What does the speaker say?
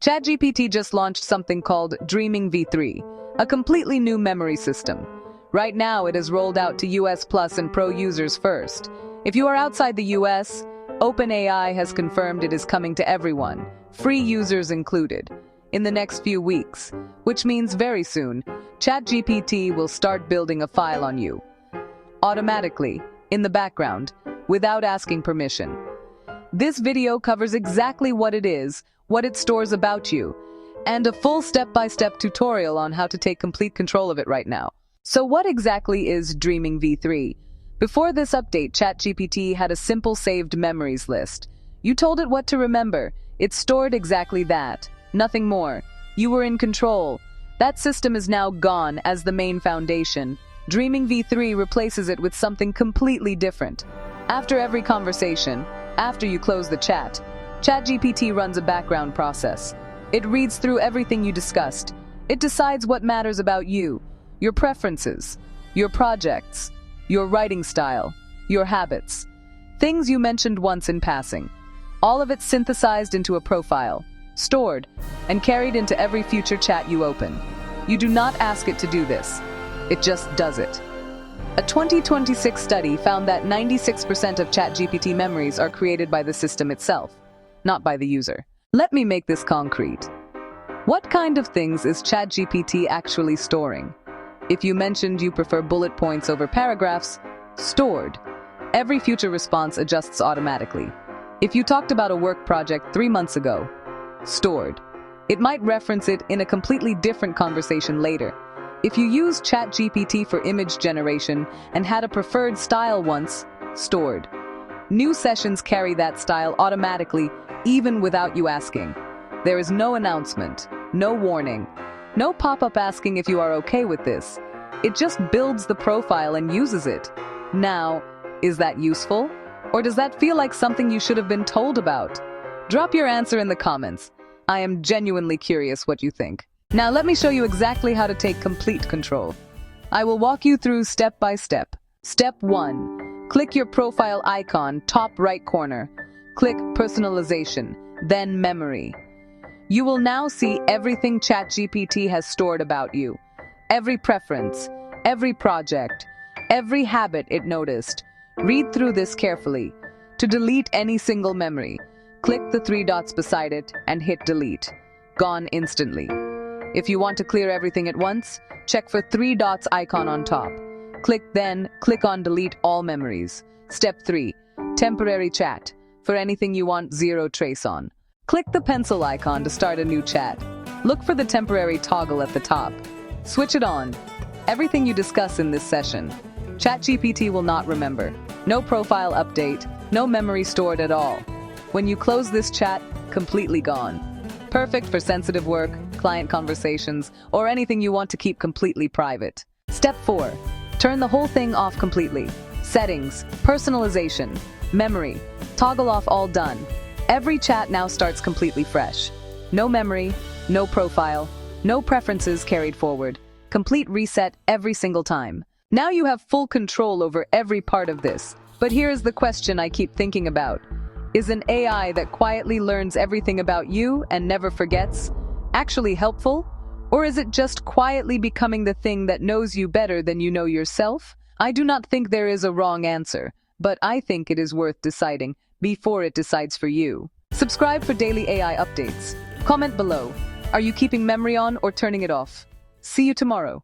ChatGPT just launched something called Dreaming V3, a completely new memory system. Right now, it is rolled out to US Plus and Pro users first. If you are outside the US, OpenAI has confirmed it is coming to everyone, free users included, in the next few weeks, which means very soon, ChatGPT will start building a file on you, automatically, in the background, without asking permission. This video covers exactly what it is, what it stores about you, and a full step-by-step tutorial on how to take complete control of it right now. So what exactly is Dreaming V3? Before this update, ChatGPT had a simple saved memories list. You told it what to remember. It stored exactly that, nothing more. You were in control. That system is now gone as the main foundation. Dreaming V3 replaces it with something completely different. After every conversation, after you close the chat, ChatGPT runs a background process. It reads through everything you discussed. It decides what matters about you, your preferences, your projects, your writing style, your habits, things you mentioned once in passing. All of it synthesized into a profile, stored, and carried into every future chat you open. You do not ask it to do this. It just does it. A 2026 study found that 96% of ChatGPT memories are created by the system itself, not by the user. Let me make this concrete. What kind of things is ChatGPT actually storing? If you mentioned you prefer bullet points over paragraphs, stored. Every future response adjusts automatically. If you talked about a work project 3 months ago, stored. It might reference it in a completely different conversation later. If you used ChatGPT for image generation and had a preferred style once, stored. New sessions carry that style automatically, even without you asking. There is no announcement, no warning, no pop-up asking if you are okay with this. It just builds the profile and uses it. Now, is that useful? Or does that feel like something you should have been told about? Drop your answer in the comments. I am genuinely curious what you think. Now let me show you exactly how to take complete control. I will walk you through step by step. Step 1. Click your profile icon, top right corner. Click Personalization, then Memory. You will now see everything ChatGPT has stored about you. Every preference, every project, every habit it noticed. Read through this carefully. To delete any single memory, click the 3 dots beside it and hit Delete. Gone instantly. If you want to clear everything at once, check for 3 dots icon on top. Click on Delete All Memories. Step 3. Temporary Chat. For anything you want zero trace on. Click the pencil icon to start a new chat. Look for the temporary toggle at the top. Switch it on. Everything you discuss in this session, ChatGPT will not remember. No profile update, no memory stored at all. When you close this chat, completely gone. Perfect for sensitive work, client conversations, or anything you want to keep completely private. Step 4. Turn the whole thing off completely. Settings, personalization, memory, toggle off all done. Every chat now starts completely fresh. No memory, no profile, no preferences carried forward. Complete reset every single time. Now you have full control over every part of this. But here's the question I keep thinking about. Is an AI that quietly learns everything about you and never forgets actually helpful? Or is it just quietly becoming the thing that knows you better than you know yourself? I do not think there is a wrong answer, but I think it is worth deciding before it decides for you. Subscribe for daily AI updates. Comment below. Are you keeping memory on or turning it off? See you tomorrow.